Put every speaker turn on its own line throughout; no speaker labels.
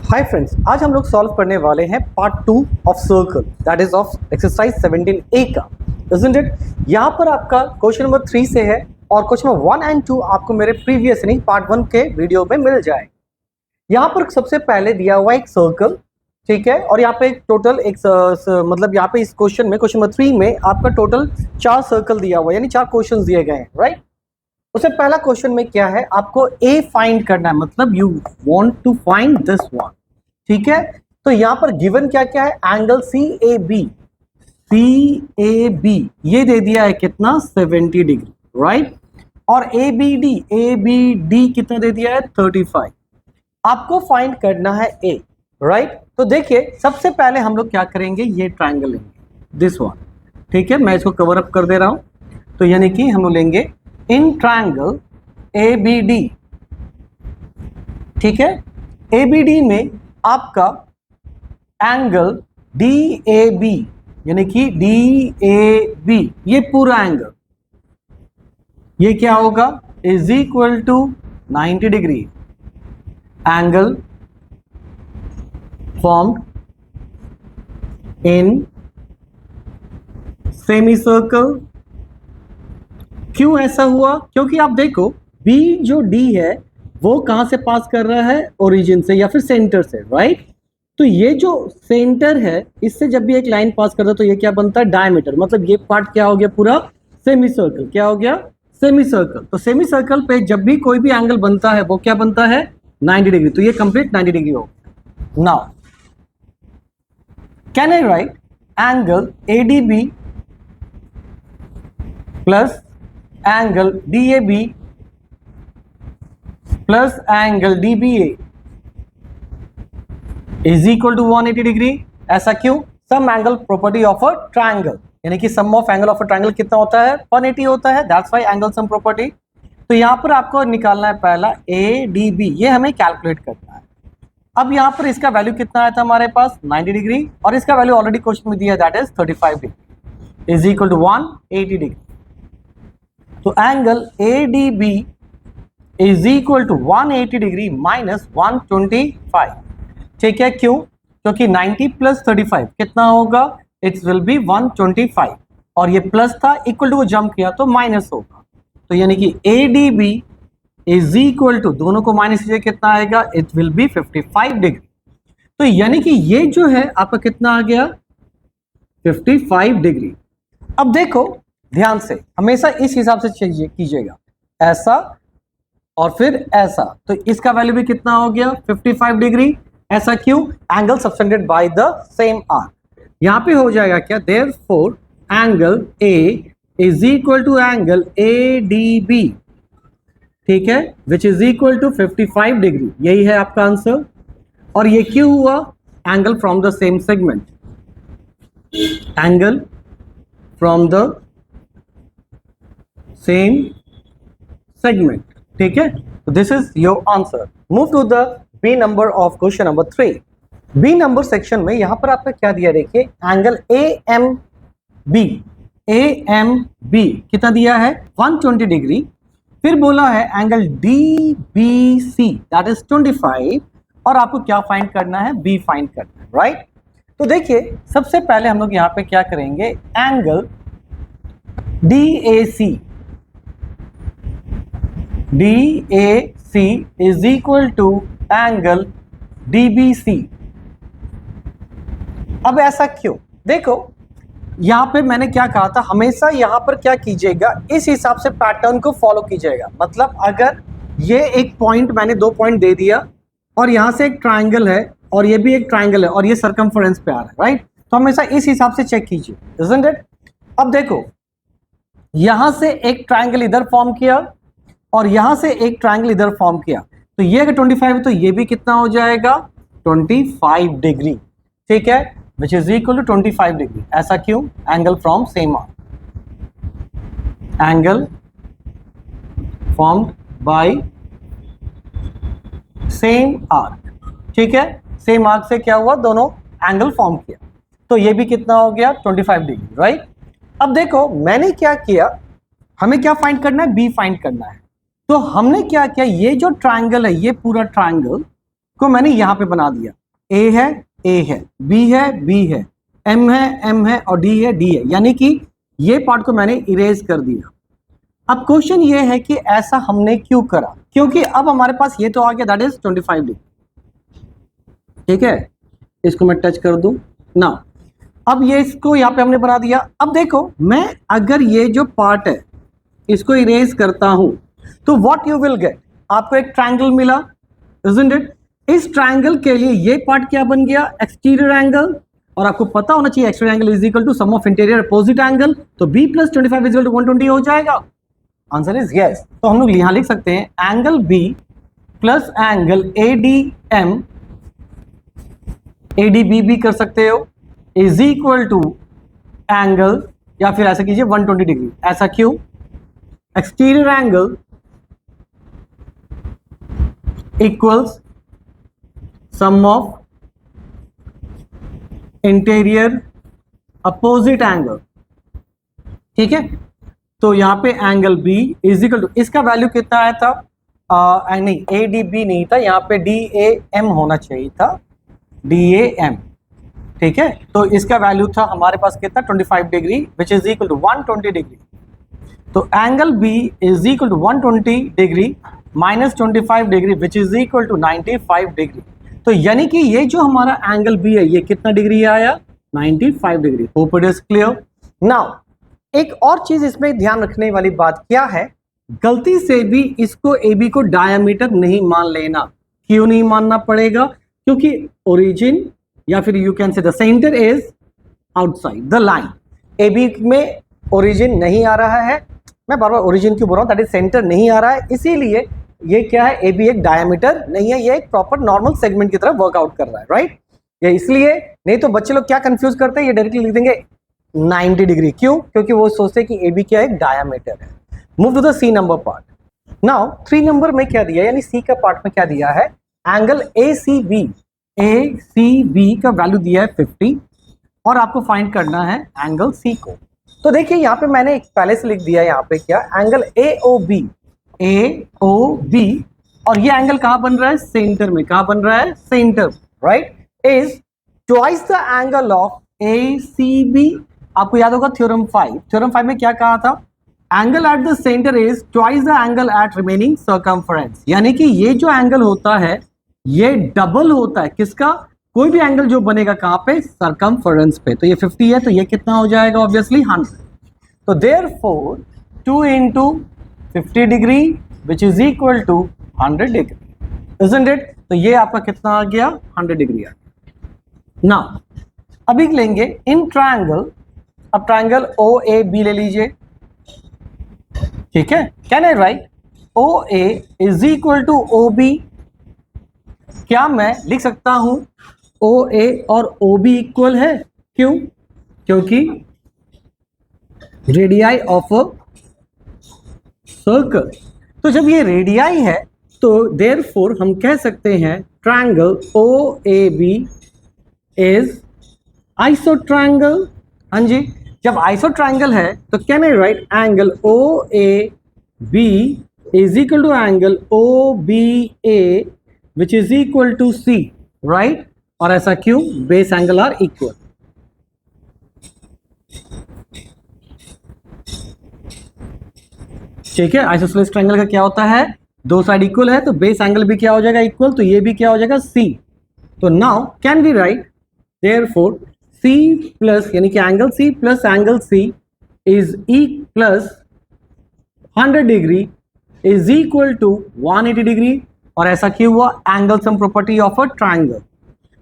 Hi friends, आज हम लोग सॉल्व करने वाले हैं part 2 of circle, that is of exercise 17A का, इजंट इट। यहाँ पर आपका क्वेश्चन नंबर 3 से है और क्वेश्चन नंबर 1 एंड 2 आपको मेरे प्रीवियस यानी पार्ट 1 के वीडियो में मिल जाए। यहाँ पर सबसे पहले दिया हुआ एक सर्कल, ठीक है, और यहाँ पे एक टोटल मतलब यहाँ पे इस क्वेश्चन में क्वेश्चन नंबर 3 में आपका टोटल 4 सर्कल दिया हुआ है, यानी 4 क्वेश्चन दिए गए हैं, राइट। उससे पहला क्वेश्चन में क्या है, आपको ए फाइंड करना है, मतलब you want to find this one, ठीक है। तो यहां पर गिवन क्या क्या है, एंगल सी ए बी ये दे दिया है कितना 70 डिग्री, राइट। और ए बी डी कितना दे दिया है 35। आपको फाइंड करना है ए, राइट। तो देखिए सबसे पहले हम लोग क्या करेंगे, ये ट्राइंगल लेंगे दिस वन, ठीक है। मैं इसको कवर अप कर दे रहा हूं, तो यानी कि हम लोग लेंगे in triangle A B D, ठीक है। ए बी डी में आपका एंगल डी ए बी, यानी कि डी ए बी ये पूरा एंगल ये क्या होगा, is equal to 90 degree. Angle formed in semi circle. क्यों ऐसा हुआ, क्योंकि आप देखो बी जो डी है वो कहां से पास कर रहा है, ओरिजिन से या फिर सेंटर से, राइट। तो ये जो सेंटर है इससे जब भी एक लाइन पास करता है तो ये क्या बनता है, डायमीटर। मतलब ये पार्ट क्या हो गया, पूरा सेमी सर्कल। क्या हो गया, सेमी सर्कल। तो सेमी सर्कल पे जब भी कोई भी एंगल बनता है वो क्या बनता है, 90 डिग्री। तो ये कंप्लीट 90 डिग्री हो गया। Now can I write angle A D B plus angle D A B plus angle DBA is equal to 180 degree. ऐसा क्यों, sum angle property of a triangle, यानी कि sum of angle of a triangle कितना होता है, 180 होता है, that's why angle sum property. तो यहां पर आपको निकालना है पहला ADB, ये हमें कैलकुलेट करना है। अब यहां पर इसका वैल्यू कितना आया था हमारे पास 90 डिग्री, और इसका वैल्यू ऑलरेडी क्वेश्चन में दिया है, that is 35 degree is equal to 180 degree. तो angle ADB is equal to 180 degree minus 125, ठीक है। क्यों, क्योंकि 90 प्लस 35 कितना होगा, इट विल बी 125, और ये प्लस था, इक्वल टू को जंप किया तो माइनस होगा। तो यानी कि ADB इज इक्वल टू, दोनों को माइनस कीजिए कितना आएगा, इट विल बी 55 डिग्री। तो यानी कि ये जो है आपका कितना आ गया 55 डिग्री। अब देखो ध्यान से, हमेशा इस हिसाब से कीजिएगा, ऐसा और फिर ऐसा। तो इसका वैल्यू भी कितना हो गया 55 डिग्री। ऐसा क्यों, angle subtended by the same arc. यहां पे हो जाएगा क्या, therefore angle A is equal to angle ADB, ठीक है, which is equal to 55 degree. यही है आपका आंसर। और ये क्यों हुआ, angle from the same segment, angle from the same segment, ठीक है। तो this is your answer. Move to the B number of question number 3। B number section में यहां पर आपका क्या दिया, देखिए एंगल AMB कितना दिया है 120 डिग्री। फिर बोला है एंगल DBC दैट इज 25, और आपको क्या फाइंड करना है, बी फाइंड करना है, राइट। तो देखिए सबसे पहले हम लोग यहां पे क्या करेंगे, angle DAC is equal to angle DBC। अब ऐसा क्यों, देखो यहां पे मैंने क्या कहा था, हमेशा यहां पर क्या कीजिएगा, इस हिसाब से पैटर्न को फॉलो कीजिएगा। मतलब अगर ये एक पॉइंट, मैंने 2 पॉइंट दे दिया, और यहां से एक ट्राइंगल है और ये भी एक ट्राइंगल है, और ये सर्कमफरेंस पे आ रहा है, राइट। तो हमेशा इस हिसाब से चेक कीजिए, इजंट इट। अब देखो यहां से एक ट्राइंगल इधर फॉर्म किया और यहां से एक ट्राइंगल इधर फॉर्म किया, तो ये अगर 25 है तो ये भी कितना हो जाएगा 25 डिग्री, ठीक है, which is equal to 25 degree. ऐसा क्यों, angle from same arc, angle formed by same arc, ठीक है। सेम आर्क से क्या हुआ, दोनों एंगल फॉर्म किया, तो ये भी कितना हो गया 25 डिग्री, राइट। अब देखो मैंने क्या किया, हमें क्या फाइंड करना है, बी फाइंड करना है। तो हमने क्या किया, ये जो ट्रायंगल है, ये पूरा ट्रायंगल को मैंने यहां पे बना दिया, ए है, बी है, एम है और डी है, यानी कि ये पार्ट को मैंने इरेज कर दिया। अब क्वेश्चन ये है कि ऐसा हमने क्यों करा, क्योंकि अब हमारे पास ये तो आ गया, दैट इज 25 डिग्री। ठीक है, इसको मैं टच कर दूं ना। अब ये इसको यहाँ पे हमने बना दिया। अब देखो, मैं अगर ये जो पार्ट है इसको इरेज करता हूं तो व्हाट यू विल गेट, आपको एक ट्रायंगल मिला, इजंट इट। इस ट्रायंगल के लिए ये पार्ट क्या बन गया, एक्सटीरियर एंगल, और आपको पता होना चाहिए exterior angle is equal to sum of interior opposite angle, तो b + 25 इज इक्वल टू 120 हो जाएगा। Answer is yes. तो हम लोग यहां लिख सकते हैं angle b plus angle ADM, ADB भी कर सकते हो, इज इक्वल टू एंगल, या फिर ऐसा कीजिए 120 डिग्री। ऐसा क्यों, exterior angle equals sum of interior opposite angle. ठीक है, तो यहां पे angle B is equal to, इसका वैल्यू कितना आया था, नहीं ADB नहीं था, यहां पे DAM होना चाहिए था, DAM। ठीक है, तो इसका वैल्यू था हमारे पास कितना, 25 degree, which is equal to 120 degree. तो angle B is equal to 120 degree minus 25 degree, which is equal to 95 degree. तो यानी कि ये जो हमारा एंगल B है ये कितना डिग्री आया, 95 degree. Hope it is clear. Now एक और चीज इसमें ध्यान रखने वाली बात क्या है, गलती से भी इसको AB को डायमीटर नहीं मान लेना। क्यों नहीं मानना पड़ेगा, क्योंकि ओरिजिन या फिर you can say the centre is outside the line. AB में ओरिजिन नहीं आ रहा है, मैं बार बार ओरिजिन क्यों बोल रहा हूं, दैट इज सेंटर नहीं आ रहा है, इसीलिए ये क्या है, AB एक डायमीटर नहीं है, ये एक प्रॉपर नॉर्मल सेगमेंट की तरह वर्कआउट कर रहा है, राइट। ये इसलिए, नहीं तो बच्चे लोग क्या कंफ्यूज करते हैं, ये डायरेक्टली लिख देंगे 90 डिग्री। क्यों, क्योंकि वो सोचते हैं कि AB क्या एक डायमीटर है। Move to the C number part. Now 3 number में क्या दिया, यानी C का पार्ट में क्या दिया है, एंगल ACB का वैल्यू दिया है 50, और आपको फाइंड करना है एंगल C को। तो देखिए यहाँ पे मैंने एक पहले से लिख दिया है, यहाँ पे क्या, एंगल AOB, और ये एंगल कहां बन रहा है, सेंटर में। कहां बन रहा है, centre, right, is twice the angle of ACB। आपको याद होगा थ्योरम 5 में क्या कहा था, angle at the centre is twice the angle at remaining circumference. यानी कि ये जो एंगल होता है ये डबल होता है किसका, कोई भी एंगल जो बनेगा कहां पे, सर्कमफरेंस पे। तो ये 50 है, तो ये कितना हो जाएगा, ऑब्वियसली 100। तो therefore 2 × 50 degree which is equal to 100 degree, isn't it. तो ये आपका कितना आ गया, 100 डिग्री आ गया। ना अभी लेंगे इन ट्रायंगल, अब ट्रायंगल OAB ले लीजिए। ठीक है, can I write OA is equal to OB। क्या मैं लिख सकता हूं OA और OB इक्वल है, क्यों, क्योंकि रेडियाई ऑफ अ सर्कल। तो जब ये रेडियाई है तो देयरफॉर हम कह सकते हैं ट्रायंगल OAB इज आइसोट्रायंगल। हाँ जी, जब आइसोट्रायंगल है तो can I write angle OAB is equal to angle OBA which is equal to C, right. और ऐसा क्यों, बेस एंगल आर इक्वल। ठीक है, आइसोसेलेस ट्रायंगल का क्या होता है, दो साइड इक्वल है तो बेस एंगल भी क्या हो जाएगा, इक्वल, तो ये भी क्या हो जाएगा, C। तो now can we write therefore C plus, यानी कि angle C plus angle C is plus 100 degree is equal to 180 degree. और ऐसा क्यों हुआ, angle sum property of a triangle.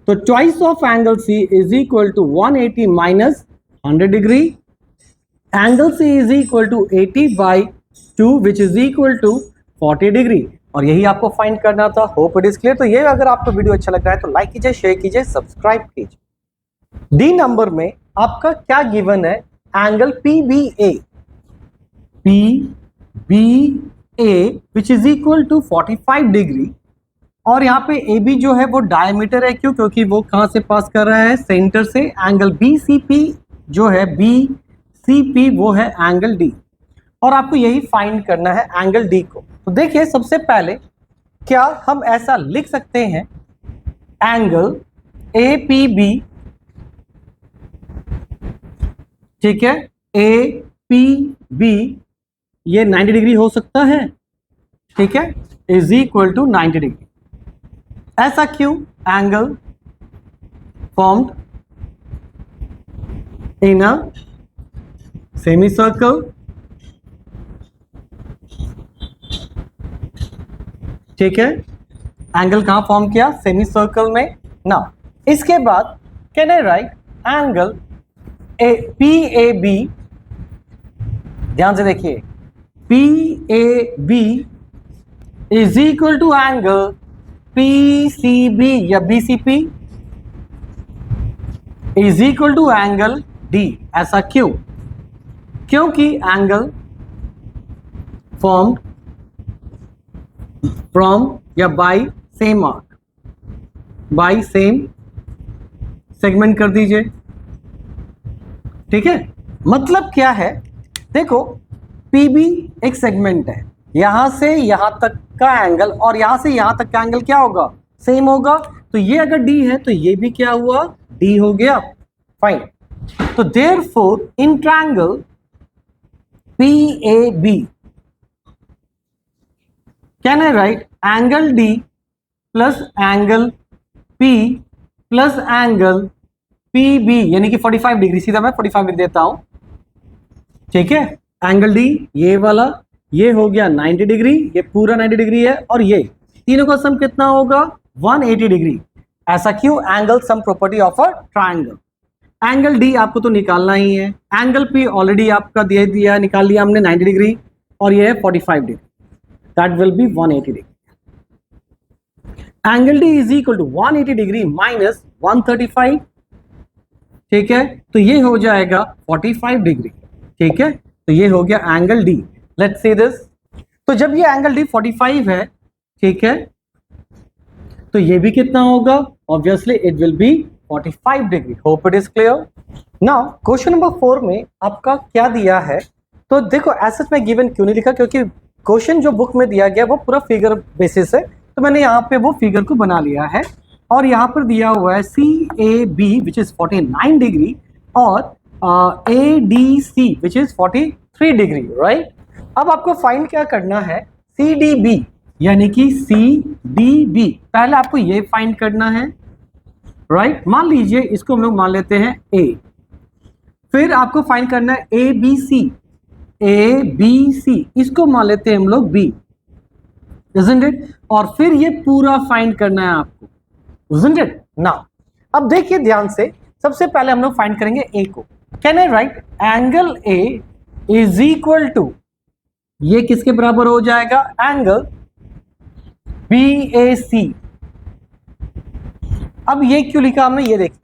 तो twice of angle C is equal to 180 minus 100 degree, angle C is equal to 80/2 which is equal to 40 degree. और यही आपको find करना था। Hope it is clear. तो ये अगर आपको वीडियो अच्छा लग रहा है तो लाइक कीजिए, शेयर कीजिए, सब्सक्राइब कीजिए। डी नंबर में आपका क्या गिवन है, angle PBA which is equal to 45 degree. और यहाँ पे AB जो है वो डायमीटर है, क्यों, क्योंकि वो कहां से पास कर रहा है, सेंटर से। एंगल BCP जो है BCP वो है एंगल D, और आपको यही फाइंड करना है एंगल D को। तो देखिए सबसे पहले क्या हम ऐसा लिख सकते हैं, एंगल ए पी बी, ठीक है, ए पी बी ये 90 डिग्री हो सकता है, ठीक है, इज इक्वल टू 90 डिग्री। ऐसा क्यों? Angle formed in a semi circle, ठीक है, एंगल कहां फॉर्म किया? सेमी सर्कल में ना। इसके बाद can I write angle A P A B, ध्यान से देखिए, P A B is equal to angle P C B या B C P is equal to angle D. ऐसा क्यों? क्योंकि एंगल फॉर्म्ड फ्रॉम या by same arc, by same segment कर दीजिए, ठीक है। मतलब क्या है? देखो पीबी एक सेगमेंट है, यहां से यहां तक का एंगल और यहां से यहां तक का एंगल क्या होगा? सेम होगा। तो ये अगर डी है तो ये भी क्या हुआ? डी हो गया। फाइन। तो therefore in triangle P A B can I write angle D plus angle P plus angle P B यानी कि 45 डिग्री, सीधा मैं 45 डिग्री देता हूं, ठीक है। एंगल डी ये वाला, ये हो गया 90 डिग्री, ये पूरा 90 डिग्री है, और ये तीनों का सम कितना होगा? 180 डिग्री। ऐसा क्यों? Angle sum property of a triangle. Angle D आपको तो निकालना ही है, एंगल पी ऑलरेडी आपका दे दिया, निकाल लिया हमने 90 डिग्री, और ये है 45 degree, that will be 180 degree. Angle D is equal to 180 degree minus 135, ठीक है, तो ये हो जाएगा 45 डिग्री, ठीक है। तो ये हो गया angle D. Let's see this. तो जब ये एंगल डी 45 है, ठीक है, तो ये भी कितना होगा? Obviously it will be 45 degree. Hope it is clear. Now question number 4 में आपका क्या दिया है? तो देखो ऐसा मैं गिवन क्यों नहीं लिखा, क्योंकि क्वेश्चन जो बुक में दिया गया वो पूरा फिगर बेसिस है, तो मैंने यहाँ पे वो फिगर को बना लिया है, और यहाँ पर दिया हुआ है C A B which is 49 degree और A D C which is 43 degree, right. अब आपको फाइंड क्या करना है? सी डी बी यानी कि सी डी बी, पहले आपको ये फाइंड करना है, राइट। मान लीजिए इसको हम लोग मान लेते हैं ए, फिर आपको फाइंड करना है ए बी सी, ए बी सी इसको मान लेते हैं हम लोग बी, isn't it? और फिर ये पूरा फाइंड करना है आपको, isn't it? नाउ अब देखिए ध्यान से, सबसे पहले हम लोग फाइंड करेंगे ए को। Can I write angle A is equal to, ये किसके बराबर हो जाएगा? Angle B A C. अब ये क्यों लिखा हमने? ये देखिए,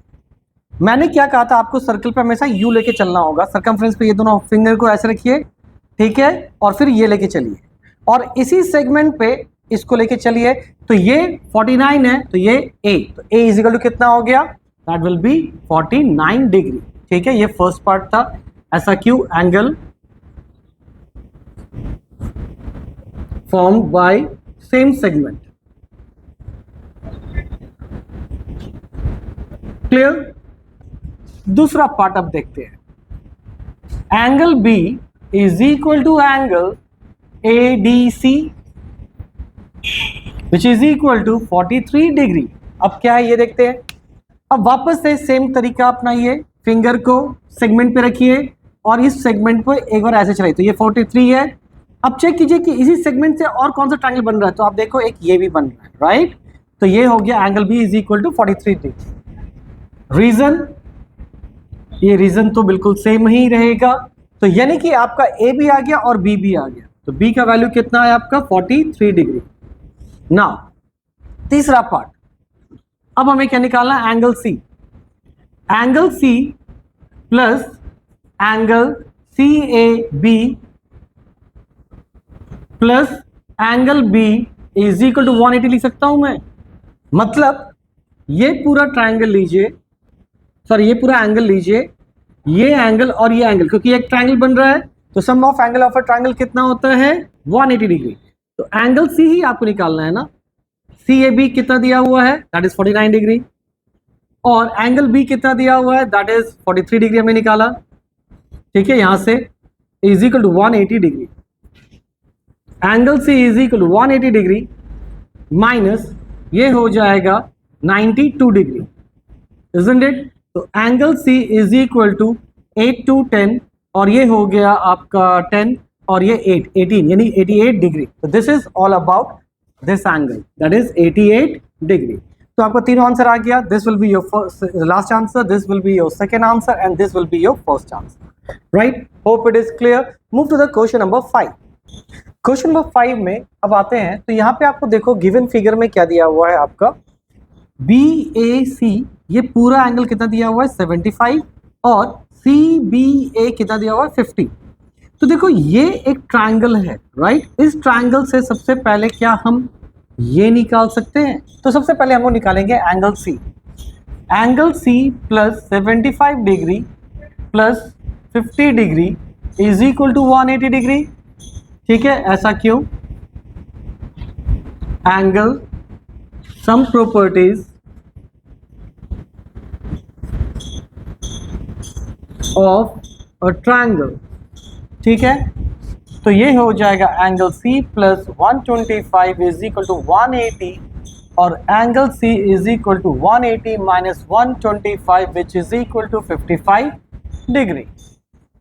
मैंने क्या कहा था आपको, सर्कल पे हमेशा यू लेके चलना होगा, सर्कमफ्रेंस पे ये दोनों फिंगर को ऐसे रखिए, ठीक है, और फिर ये लेके चलिए, और इसी सेगमेंट पे इसको लेके चलिए। तो ये 49 है, तो ये ए, तो ए इज इक्वल टू कितना हो गया? दैट विल बी 49 डिग्री, ठीक है। ये फर्स्ट पार्ट था। ऐसा क्यों? Angle formed by same segment. Clear? दूसरा पार्ट अब देखते हैं। Angle B is equal to angle A D C which is equal to 43 degree. अब क्या है ये देखते हैं। अब वापस से सेम तरीका अपनाइए, फिंगर को सेगमेंट पे रखिए और इस सेगमेंट को एक बार ऐसे चलाइए, तो ये 43 है। अब चेक कीजिए कि इसी सेगमेंट से और कौन सा ट्रायंगल बन रहा है, तो आप देखो एक ये भी बन रहा है, राइट। तो ये हो गया angle B is equal to 43 degree. Reason, ये रीजन तो बिल्कुल सेम ही रहेगा, तो यानी कि आपका ए भी आ गया और बी भी आ गया, तो बी का वैल्यू कितना है आपका? 43 डिग्री। नाउ तीसरा पार्ट, अब हमें क्या निकालना है? Angle C. Angle C plus angle C A B plus angle B is equal to 180 लिख सकता हूं मैं। मतलब ये पूरा ट्रायंगल लीजिए, सॉरी ये पूरा एंगल लीजिए, ये एंगल और ये एंगल, क्योंकि एक ट्रायंगल बन रहा है, तो sum of angle of a triangle कितना होता है? 180 डिग्री। तो एंगल सी ही आपको निकालना है ना। सी ए बी कितना दिया हुआ है? That is 49 degree. और एंगल बी कितना दिया हुआ है, दैट इज 43 डिग्री हमें निकाला, ठीक है, यहां से is equal to 180 degree, angle C is equal to 180 degree minus ये हो जाएगा 92 डिग्री, इजंट इट? तो angle C is equal to 8 to 10 और ये हो गया आपका 10 और ये 8 18 यानी 88 डिग्री। तो this is all about this angle, that is 88 degree. तो आपका तीनों आंसर आ गया, this will be your first last answer, this will be your second answer and this will be your first answer, right? Hope it is clear. Move to the question number 5। Question number 5 में अब आते हैं, तो यहाँ पे आपको देखो given figure में क्या दिया हुआ है आपका, BAC ये पूरा एंगल कितना दिया हुआ है 75 और CBA कितना दिया हुआ है 50। तो देखो ये एक ट्रायंगल है, राइट? इस ट्रायंगल से सबसे पहले क्या हम ये निकाल सकते हैं? तो सबसे पहले हम लोग निकालेंगे angle C। Angle C plus 75 degree plus 50 degree is equal to 180 degree, ठीक है? ऐसा क्यों? Angle sum properties of a triangle, ठीक है? तो ये हो जाएगा angle C plus 125 is equal to 180 और angle C is equal to 180 minus 125 which is equal to 55 degree.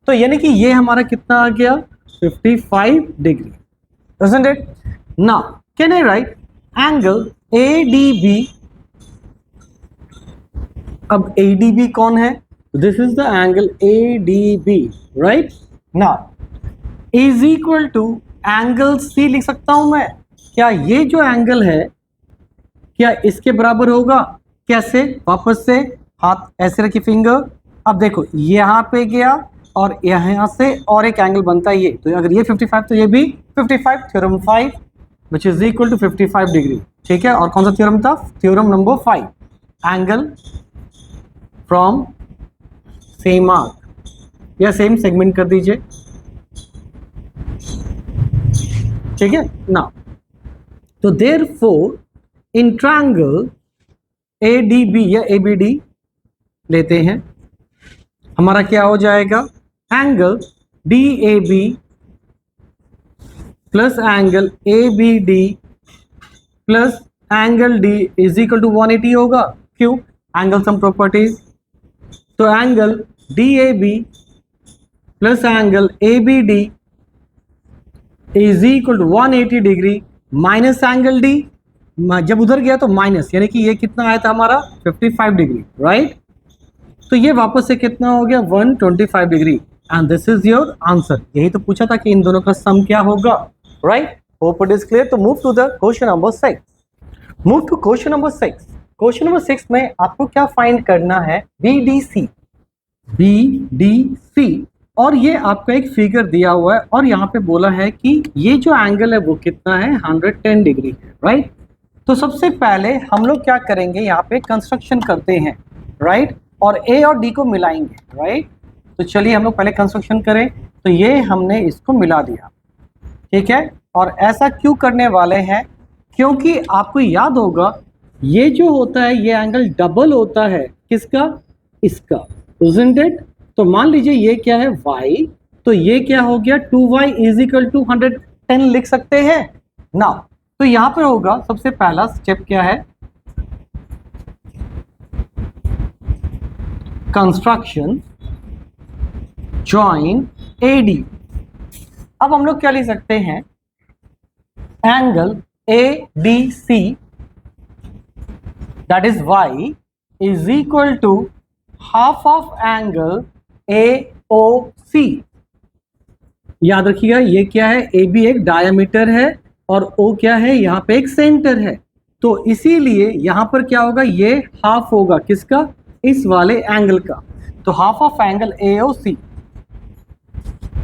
तो यानी कि ये हमारा कितना आ गया 55 degree, isn't it? Now can I write angle ADB? अब ADB कौन है? This is the angle ADB, right? Now is equal to angle C लिख सकता हूं मैं। क्या ये जो एंगल है क्या इसके बराबर होगा? कैसे? वापस से हाथ ऐसे रखिए, फिंगर। अब देखो यहां पे गया और यहां से और एक एंगल बनता है ये, तो अगर ये 55 तो ये भी 55, theorem 5 which is equal to 55 degree, ठीक है? और कौन सा थ्योरम था? Theorem number 5, angle from same arc या सेम सेगमेंट कर दीजिए, ठीक है ना? तो देयरफॉर इन ट्रायंगल ADB या ABD लेते हैं, हमारा क्या हो जाएगा? Angle DAB plus angle ABD plus angle D is equal to 180 होगा। क्यों? Angle sum properties. तो angle DAB plus angle ABD is equal to 180 degree minus angle D, जब उधर गया तो माइनस, यानी कि ये कितना आया था हमारा 55 डिग्री, राइट? तो ये वापस से कितना हो गया 125 degree and this is your answer. यही तो पूछा था कि इन दोनों का सम क्या होगा, right? Hope it is clear. तो move to the question number 6। Move to question number 6। Question number 6 में आपको क्या फाइंड करना है? BDC। और ये आपका एक फिगर दिया हुआ है और यहाँ पे बोला है कि ये जो एंगल है वो कितना है 110 डिग्री है, राइट? तो सबसे पहले हम लोग क्या करेंगे, यहाँ पे कंस्ट्रक्शन करते हैं, राइट? और A और D को मिलाएंगे, राइट? तो चलिए हम लोग पहले कंस्ट्रक्शन करें। तो ये हमने इसको मिला दिया, ठीक है? और ऐसा क्यों करने वाले हैं? क्योंकि आपको याद होगा ये जो होता है ये एंगल डबल होता है किसका? इसका, isn't it? तो मान लीजिए ये क्या है y, तो ये क्या हो गया 2y इज इक्वल टू 110 लिख सकते हैं ना? तो यहां पर होगा सबसे पहला स्टेप क्या है? Construction join AD। अब हम लोग क्या लिख सकते हैं? Angle ADC that is y is equal to half of angle AOC। याद रखिएगा ये क्या है? AB एक डायमीटर है और O क्या है? यहाँ पे एक सेंटर है, तो इसीलिए यहाँ पर क्या होगा? ये हाफ होगा किसका? इस वाले एंगल का। तो हाफ ऑफ एंगल AOC,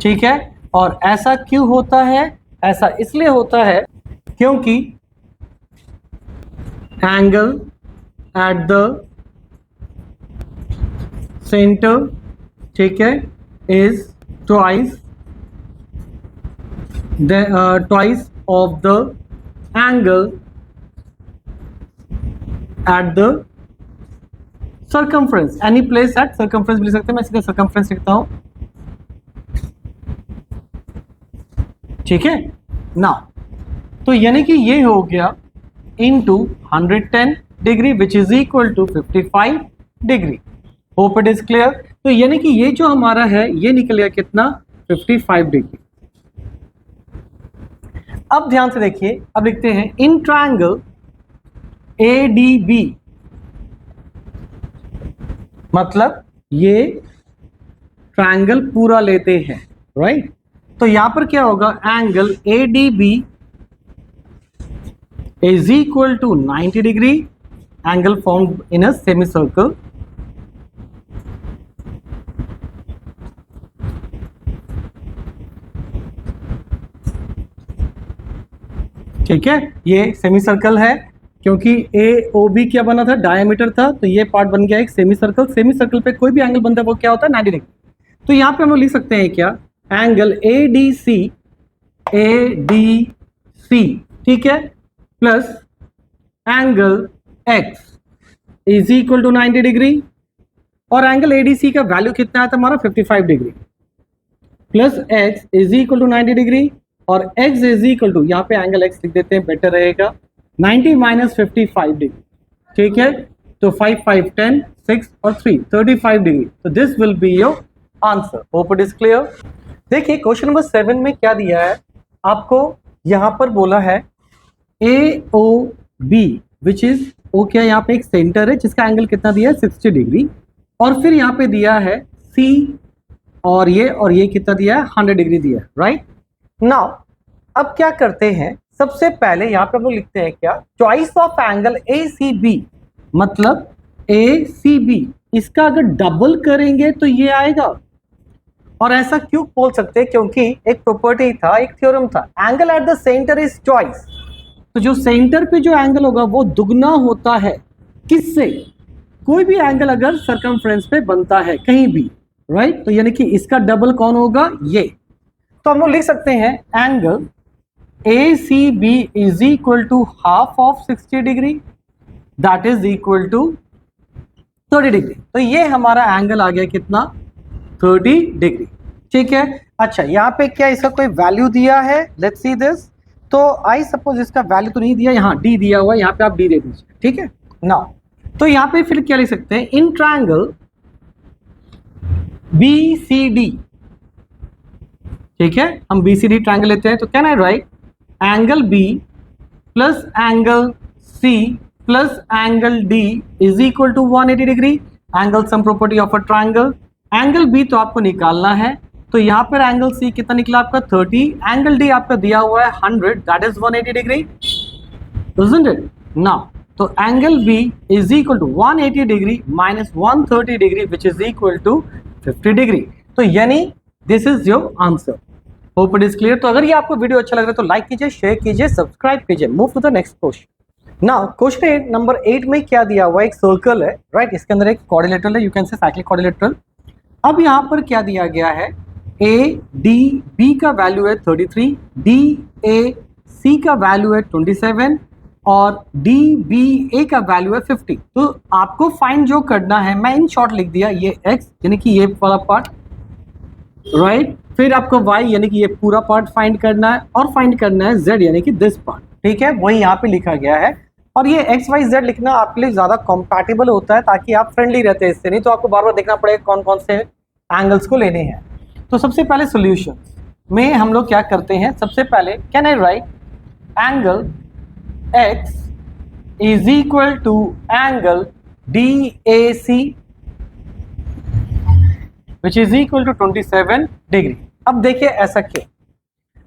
ठीक है? और ऐसा क्यों होता है? ऐसा इसलिए होता है क्योंकि एंगल एट द सेंटर, ठीक है, is twice of the angle at the circumference, any place at circumference भी लिख सकते हैं, मैं सीधा सर्कमफ्रेंस लिखता हूं, ठीक है ना। तो यानी कि ये हो गया into 110 degree which is equal to 55 degree. Hope it is clear. तो यानी कि ये जो हमारा है ये निकल गया कितना, 55 डिग्री। अब ध्यान से देखिए, अब लिखते हैं इन ट्रायंगल ADB, मतलब ये ट्रायंगल पूरा लेते हैं, राइट। तो यहां पर क्या होगा, angle ADB is equal to 90 degree, angle formed in a semicircle, ठीक है। ये सेमी सर्कल है क्योंकि AOB क्या बना था, डायमीटर था, तो ये पार्ट बन गया एक सेमी सर्कल। सेमी सर्कल पे कोई भी एंगल बनता है वो क्या होता है, 90 डिग्री। तो यहां पे हम लोग लिख सकते हैं क्या, एंगल ADC, ठीक है, plus angle X is equal to 90 degree, और एंगल ADC का वैल्यू कितना आता है हमारा, 55 degree, plus X is equal to 90 degree, और X इज इक्वल टू, यहाँ पे एंगल X लिख देते हैं, बेटर रहेगा, 90 माइनस 55 डिग्री, ठीक है। तो 5 5 10 6 और 3 35 डिग्री। तो this will be your answer. Hope it is clear. देखिए क्वेश्चन नंबर 7 में क्या दिया है आपको, यहां पर बोला है AOB विच इज ओ, क्या यहाँ पे एक सेंटर है जिसका एंगल कितना दिया है, 60 डिग्री, और फिर यहाँ पे दिया है C और ये कितना दिया है, 100 डिग्री दिया है, राइट। नाउ अब क्या करते हैं, सबसे पहले यहाँ पे हम लोग लिखते हैं क्या, चॉइस ऑफ एंगल ACB, मतलब ACB इसका अगर डबल करेंगे तो ये आएगा। और ऐसा क्यों बोल सकते हैं, क्योंकि एक प्रॉपर्टी था, एक थ्योरम था, angle at the centre is choice. तो जो सेंटर पे जो एंगल होगा वो दुगना होता है किससे, कोई भी एंगल अगर सर्कमफ्रेंस पे बनता है कहीं भी, राइट। तो यानी कि इसका डबल कौन होगा, ये। तो हम लोग लिख सकते हैं angle ACB is equal to half of 60 degree, that is equal to 30 degree. तो ये हमारा एंगल आ गया कितना, 30 डिग्री, ठीक है। अच्छा यहाँ पे क्या इसका कोई वैल्यू दिया है, लेट्स सी दिस। तो आई सपोज इसका वैल्यू तो नहीं दिया, यहाँ D दिया हुआ है, यहाँ पे आप D दे दीजिए, ठीक है ना। तो यहाँ पे फिर क्या लिख सकते हैं, इन ट्रायंगल BCD, ठीक है, हम BCD ट्रायंगल लेते हैं, तो can I write angle B plus angle C plus angle D is equal to 180 degree, angle sum property of a triangle. Angle B तो आपको निकालना है, तो यहाँ पर एंगल C कितना निकला आपका 30, एंगल D आपका दिया हुआ है 100, that is 180 degree, isn't it? Now, तो angle B is equal to 180 degree minus 130 degree which is equal to 50 degree. तो यानी this is your answer. Hope it is clear. तो अगर ये आपको वीडियो अच्छा लग रहा है तो लाइक कीजिए, शेयर कीजिए, सब्सक्राइब कीजिए। Move to the next question. Now question number 8 में क्या दिया हुआ है, एक सर्कल है, राइट। इसके अंदर एक क्वाड्रिलेटरल है, you can say cyclic quadrilateral. अब यहाँ पर क्या दिया गया है, ADB का वैल्यू है 33, DAC का वैल्यू है 27 और DBA का वैल्यू है 50। तो आपको फाइंड जो करना है, मैं इन शॉर्ट लिख दिया, ये X यानी कि ये वाला पार्ट, राइट। फिर आपको Y यानी कि ये पूरा पार्ट फाइंड करना है, और फाइंड करना है Z यानी कि दिस पार्ट, ठीक है, वही यहाँ पे लिखा गया है। और ये XYZ लिखना आपके लिए ज्यादा कंपैटिबल होता है, ताकि आप फ्रेंडली रहते हैं इससे, नहीं तो आपको बार बार देखना पड़ेगा कौन कौन से एंगल्स को लेने हैं। तो सबसे पहले सॉल्यूशन में हम लोग क्या करते हैं, सबसे पहले can I write angle X is equal to angle DAC which is equal to 27 degree. अब देखिए ऐसा क्यों,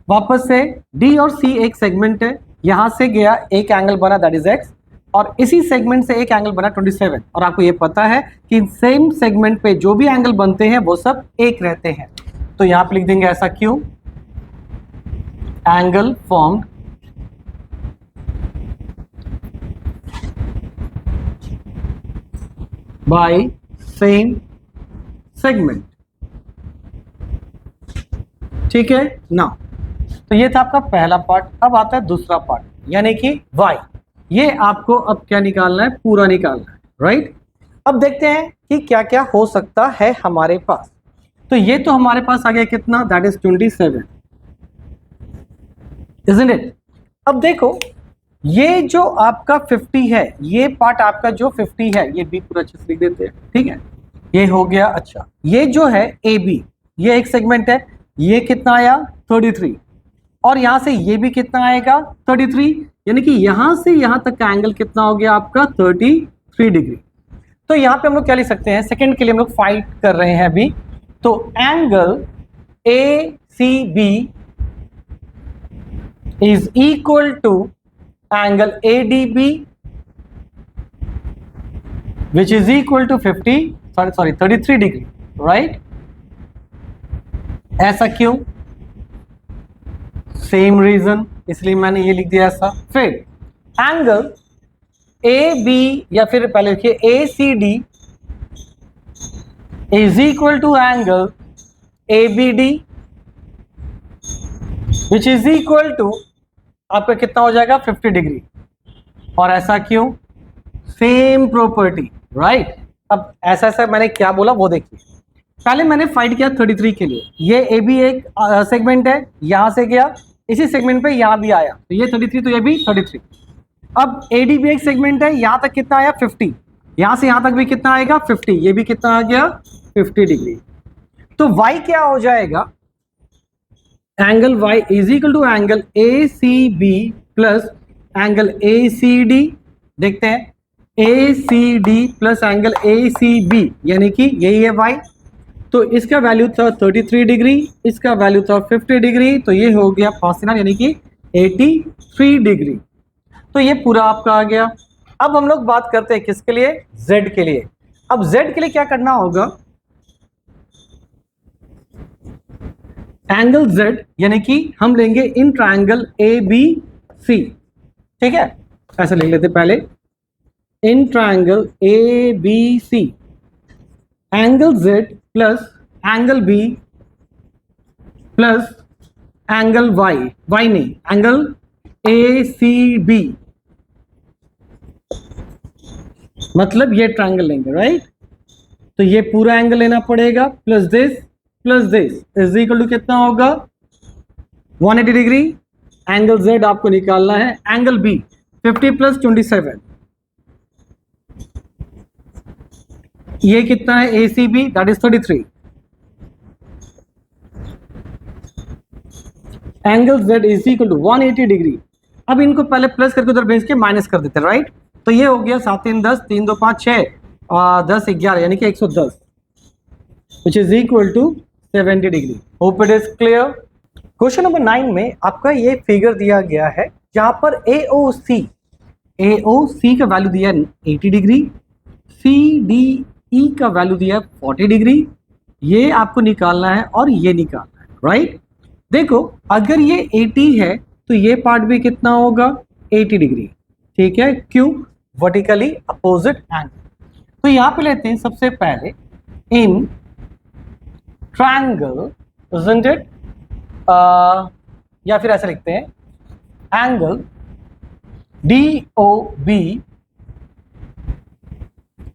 वापस से D और C एक सेगमेंट है, यहां से गया एक एंगल बना दैट इज X, और इसी सेगमेंट से एक एंगल बना 27। और आपको ये पता है कि सेम सेगमेंट पे जो भी एंगल बनते हैं वो सब एक रहते हैं। तो यहां पे लिख देंगे ऐसा क्यों, angle formed by same segment, ठीक है ना। तो ये था आपका पहला पार्ट। अब आता है दूसरा पार्ट यानी कि Y। ये आपको अब क्या निकालना है, पूरा निकालना है, राइट। अब देखते हैं कि क्या क्या हो सकता है हमारे पास। तो ये तो हमारे पास आ गया कितना, दैट इज 27, इजंट इट। अब देखो ये जो आपका 50 है, ये पार्ट आपका जो 50 है, ये भी पूरा अच्छे से लिख देते हैं, ठीक है, ये हो गया। अच्छा ये जो है ए बी, ये एक सेगमेंट है, ये कितना आया 33, और यहां से ये भी कितना आएगा 33, यानी कि यहां से यहां तक का एंगल कितना हो गया आपका 33 डिग्री। तो यहां पे हम लोग क्या लिख सकते हैं, सेकंड के लिए हम लोग फाइट कर रहे हैं अभी, तो angle A C B is equal to angle ADB which is equal to 33 degree, right. ऐसा क्यों, सेम रीजन, इसलिए मैंने ये लिख दिया ऐसा। फिर एंगल AB या फिर पहले लिखिए ACD is equal to angle ABD which is equal to आपका कितना हो जाएगा 50 डिग्री। और ऐसा क्यों, सेम प्रॉपर्टी, राइट। अब ऐसा ऐसा मैंने क्या बोला वो देखिए, पहले मैंने फाइंड किया 33 के लिए, ये ए बी एक सेगमेंट है, यहां से गया इसी सेगमेंट पे यहां भी आया, तो ये 33 तो ये भी 33। अब ए डी भी एक सेगमेंट है, यहां तक कितना आया 50, यहां से यहां तक भी कितना आएगा 50, ये भी कितना आ गया 50 डिग्री। तो y क्या हो जाएगा, angle y is equal to angle A C B plus angle A C D. देखते हैं A C D plus angle A C B, यानी कि यही है y। तो इसका वैल्यू था 33 डिग्री, इसका वैल्यू था 50 डिग्री, तो ये हो गया फासिला यानी कि 83 डिग्री। तो ये पूरा आपका आ गया। अब हम लोग बात करते हैं किसके लिए, z के लिए। अब z के लिए क्या करना होगा, एंगल z यानी कि हम लेंगे इन ट्रायंगल ए बी सी, ठीक है, ऐसे लिख लेते पहले, in triangle A B C angle z plus angle b plus angle y, y नहीं एंगल ए सी बी, मतलब ये ट्रायंगल लेंगे, राइट। तो ये पूरा एंगल लेना पड़ेगा plus this is equal to कितना होगा 180 डिग्री। एंगल z आपको निकालना है, एंगल b 50 प्लस 27, ये कितना है ACB that is 33। Angle z is equal to 180 degree. अब इनको पहले प्लस करके उधर भेज के माइनस कर देते हैं, राइट। तो ये हो गया 7 3 10, 3 2 5 6 और 10 11 यानी कि 110 which is equal to 70 degree. Hope it is clear. Question number 9 में आपका ये फिगर दिया गया है जहां पर AOC का वैल्यू दिया है 80 डिग्री, CDE का वैल्यू दिया है 40 डिग्री, ये आपको निकालना है और ये निकालना है, राइट। देखो अगर ये 80 है तो ये पार्ट भी कितना होगा 80 डिग्री, ठीक है, क्यों, वर्टिकली अपोजिट एंगल। तो यहां पे लेते हैं सबसे पहले इन ट्रायंगल, isn't it? या फिर ऐसा लिखते हैं angle DOB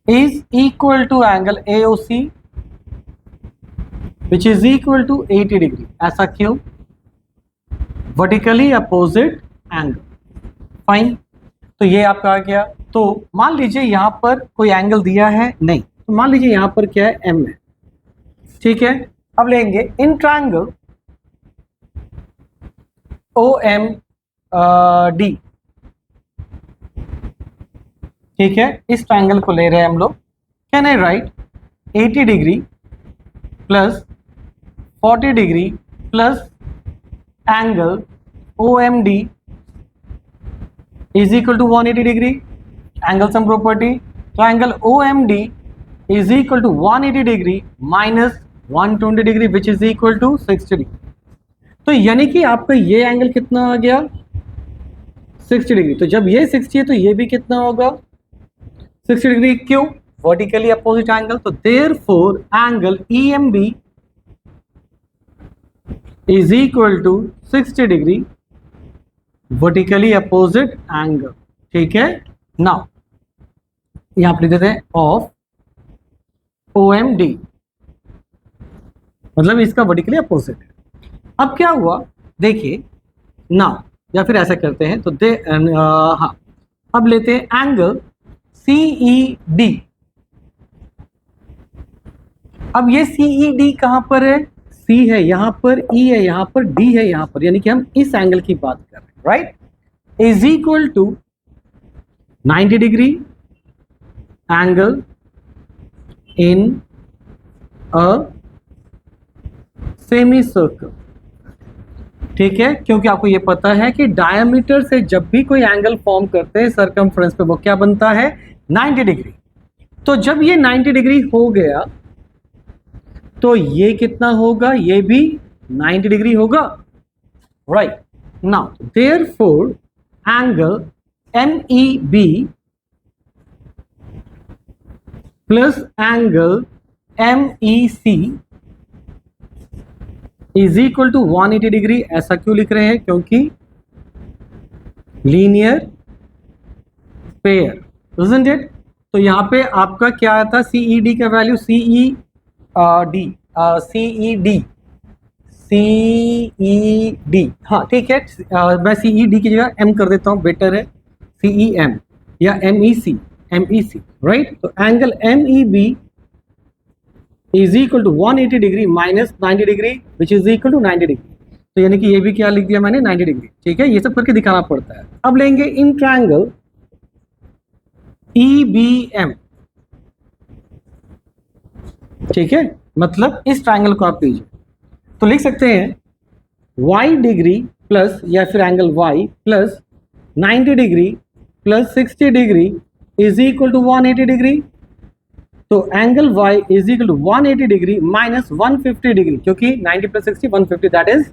is equal to angle AOC which is equal to 80 degree. ऐसा क्यों, वर्टिकली अपोजिट एंगल, फाइन। तो ये आपका आ गया। तो मान लीजिए यहां पर कोई एंगल दिया है नहीं, तो मान लीजिए यहां पर क्या है M है, ठीक है। अब लेंगे इन ट्रायंगल OMD, ठीक है, इस ट्रायंगल को ले रहे हैं हम लोग। Can I write 80 degree plus 40 degree plus angle OMD is equal to 180 degree, angle sum property. तो angle OMD is equal to 180 degree minus 120 degree which is equal to 60 degree. तो यानी कि आपका ये एंगल कितना आ गया 60 डिग्री। तो जब ये 60 है तो ये भी कितना होगा 60 डिग्री, क्यों, वर्टिकली अपोजिट एंगल। तो therefore angle EMB is equal to 60 degree vertically opposite angle, ठीक है। नाउ यहां पर लिख देते हैं ऑफ OMD, मतलब इसका वर्टिकली अपोजिट है। अब क्या हुआ देखिए नाउ, या फिर ऐसा करते हैं तो हाँ, अब लेते हैं एंगल CED। अब ये CED कहां पर है? C है यहां पर, E है यहां पर, D है यहां पर, यानी कि हम इस एंगल की बात कर रहे हैं, right? Is equal to 90 degree angle in a semi circle. ठीक है, क्योंकि आपको ये पता है कि डायमीटर से जब भी कोई एंगल फॉर्म करते हैं सर्कमफ्रेंस पे, वो क्या बनता है? 90 डिग्री। तो जब ये 90 डिग्री हो गया तो ये कितना होगा? ये भी 90 डिग्री होगा, right? Now therefore angle MEB plus angle MEC is equal to 180 degree. ऐसा क्यों लिख रहे हैं? क्योंकि लीनियर पेयर, isn't it? तो यहां पे आपका क्या आया था? CED का वैल्यू CED, हाँ ठीक है, मैं CED की जगह M कर देता हूं, बेटर है, CEM या MEC, राइट? तो angle MEB is equal to 180 degree minus 90 degree which is equal to 90 degree. तो यानी कि ये भी क्या लिख दिया मैंने? 90 डिग्री। ठीक है, ये सब करके दिखाना पड़ता है। अब लेंगे इन ट्रायंगल EBM। ठीक है, मतलब इस ट्रायंगल को आप लीजिए तो लिख सकते हैं y डिग्री प्लस, या फिर angle y plus 90 degree plus 60 degree is equal to 180 degree. तो angle y is equal to 180 degree minus 150 degree, क्योंकि 90 प्लस 60 150 दैट इज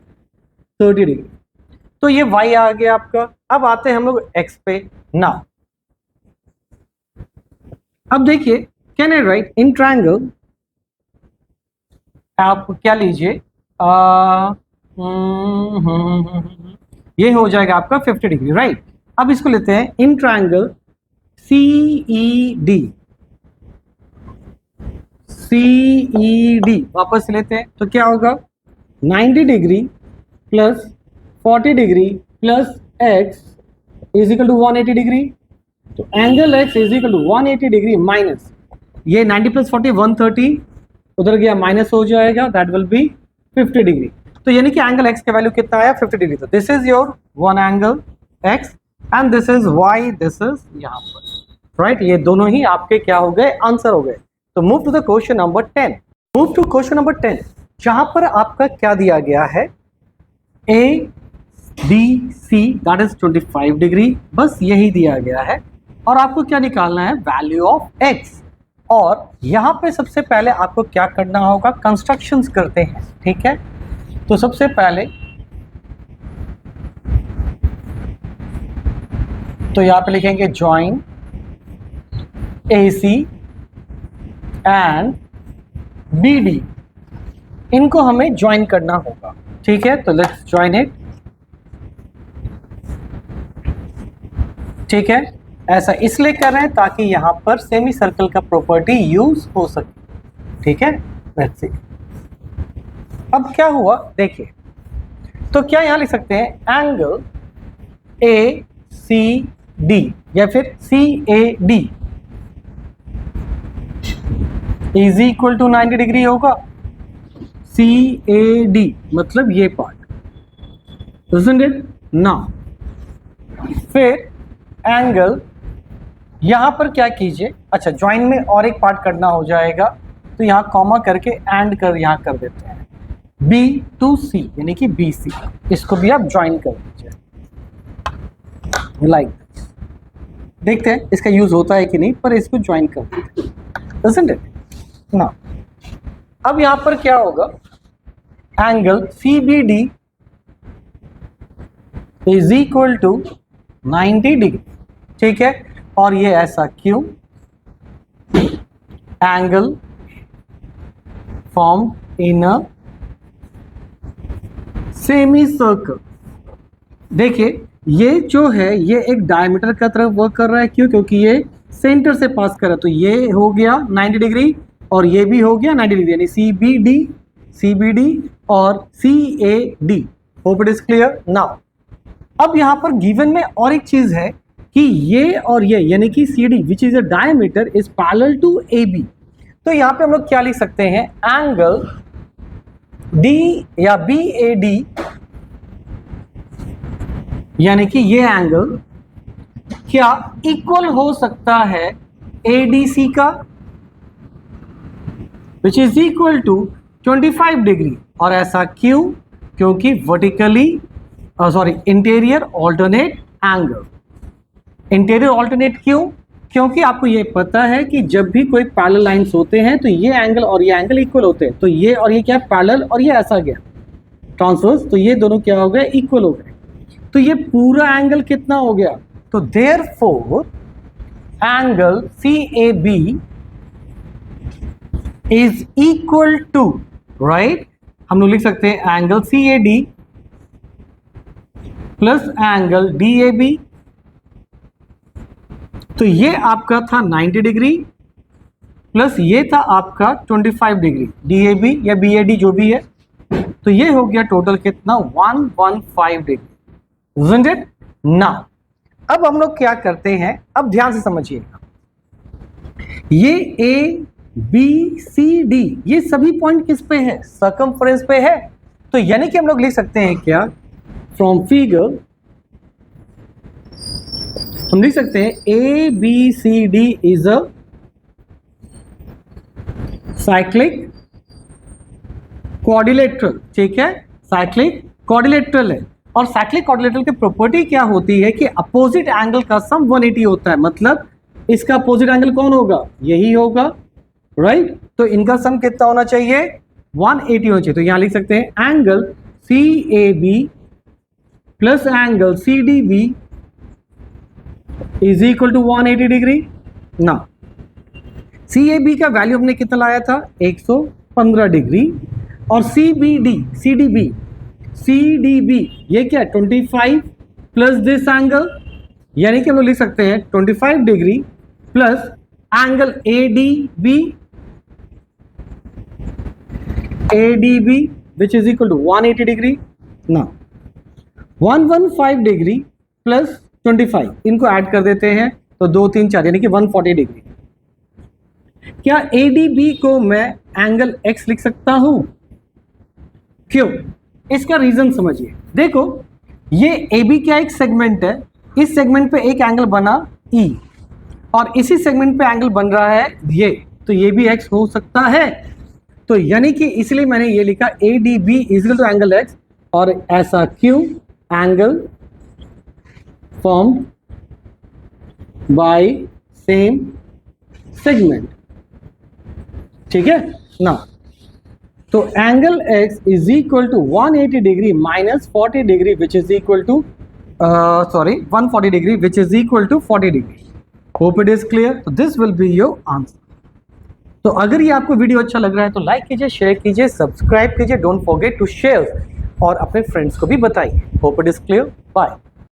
30 डिग्री। तो ये y आ गया आपका। अब आते हैं हम लोग x पे। नाउ अब देखिए, can I right in triangle, आप क्या लीजिए, ये हो जाएगा आपका 50 डिग्री, राइट? अब इसको लेते हैं इन ट्रायंगल CED, वापस लेते हैं तो क्या होगा? 90 degree plus 40 degree plus x is equal to 180 degree. तो angle x is equal to 180 degree minus ये 90 प्लस 40 130, उधर गया माइनस हो जाएगा, दैट विल बी 50 डिग्री। तो यानी कि एंगल x का वैल्यू कितना आया? 50 डिग्री। तो this is your one angle x and this is y, this is यहाँ पर, राइट? ये दोनों ही आपके क्या हो गए? आंसर हो गए। तो move to the question number 10। Move to question number 10, जहां पर आपका क्या दिया गया है? ABC दैट इज 25 डिग्री, बस यही दिया गया है। और आपको क्या निकालना है? Value of x। और यहां पे सबसे पहले आपको क्या करना होगा? कंस्ट्रक्शंस करते हैं, ठीक है? तो सबसे पहले तो यहां पे लिखेंगे जॉइन AC एंड BD, इनको हमें ज्वाइन करना होगा, ठीक है? तो लेट्स ज्वाइन इट। ठीक है, ऐसा इसलिए कर रहे हैं ताकि यहां पर सेमी सर्कल का प्रॉपर्टी यूज हो सके, ठीक है? Let's see. अब क्या हुआ देखिए, तो क्या यहां लिख सकते हैं एंगल ACD या फिर CAD is equal to 90 degree होगा। CAD मतलब ये पार्ट, isn't it? नाउ फिर एंगल यहां पर क्या कीजिए, अच्छा ज्वाइन में और एक पार्ट करना हो जाएगा, तो यहां कॉमा करके एंड कर यहां कर देते हैं B to C यानी कि BC, इसको भी आप ज्वाइन कर दीजिए लाइक दिस। देखते हैं इसका यूज होता है कि नहीं, पर इसको ज्वाइन कर देते हैं, isn't it? ना अब यहां पर क्या होगा? Angle CBD is equal to 90 degree, ठीक है? और ये ऐसा क्यों? Angle form in a semi circle. देखिए ये जो है ये एक डायमीटर का तरफ वर्क कर रहा है, क्यों? क्योंकि ये सेंटर से पास कर रहा है, तो ये हो गया 90 डिग्री और ये भी हो गया 90 डिग्री, यानी CBD और CAD। Hope it is clear now. अब यहाँ पर गिवन में और एक चीज है कि ये और ये यानी कि CD which is a diameter is parallel to AB। तो यहाँ पे हम लोग क्या लिख सकते हैं, एंगल D या BAD यानी कि ये एंगल क्या इक्वल हो सकता है ADC का, which is equal to 25 degree. और ऐसा क्यों? क्योंकि vertically interior alternate angle. Interior alternate क्यों? क्योंकि आपको ये पता है कि जब भी कोई पैरेलल लाइंस होते हैं तो ये एंगल और ये एंगल इक्वल होते हैं। तो ये और ये क्या पैरेलल, और ये ऐसा गया ट्रांसवर्स, तो ये दोनों क्या हो गए, इक्वल हो गए। तो ये पूरा एंगल कितना हो गया, तो therefore angle CAB is equal to, right, हम लोग लिख सकते हैं angle CAD plus angle DAB। तो ये आपका था 90 डिग्री प्लस ये था आपका 25 डिग्री, DAB या BAD जो भी है। तो ये हो गया टोटल कितना, 115 डिग्री, isn't it? Now, अब हम लोग क्या करते हैं, अब ध्यान से समझिएगा, ये ABCD ये सभी पॉइंट किस पे है, सर्कमफ्रेंस पे है। तो यानी कि हम लोग लिख सकते हैं क्या, फ्रॉम फिगर हम लिख सकते हैं ABCD is a cyclic quadrilateral. ठीक है, साइक्लिक क्वाड्रिलेटरल है। और साइक्लिक क्वाड्रिलेटरल की प्रॉपर्टी क्या होती है कि अपोजिट एंगल का सम 180 होता है। मतलब इसका अपोजिट एंगल कौन होगा, यही होगा, राइट। तो इनका सम कितना होना चाहिए, 180 होना चाहिए। तो यहां लिख सकते हैं angle CAB plus angle CDB is equal to 180 degree. ना CAB का वैल्यू हमने कितना लाया था, 115 डिग्री, और CDB ये क्या है, 25 प्लस दिस एंगल, यानी कि हम लोग लिख सकते हैं 25 degree plus angle ADB which is equal to 180 degree. ना 115 डिग्री प्लस 25 इनको ऐड कर देते हैं तो 2 3 4 यानी कि 140 डिग्री। क्या ADB को मैं एंगल X लिख सकता हूं? क्यों? इसका रीजन समझिए। देखो ये AB क्या एक सेगमेंट है, इस सेगमेंट पे एक एंगल बना E और इसी सेगमेंट पे एंगल बन रहा है ये, तो ये भी X हो सकता है। तो यानी कि इसलिए मैंने ये लिखा ADB is equal to angle X। और ऐसा क्यों, angle formed by same segment. ठीक है ना, तो angle X is equal to 180 degree minus 40 degree which is equal to 140 degree which is equal to 40 degree. Hope it is clear. तो this will be your answer. तो अगर ये आपको video अच्छा लग रहा है तो लाइक कीजिए, शेयर कीजिए, सब्सक्राइब कीजिए, डोंट फॉरगेट टू शेयर और अपने फ्रेंड्स को भी बताइए। Hope it is clear. Bye.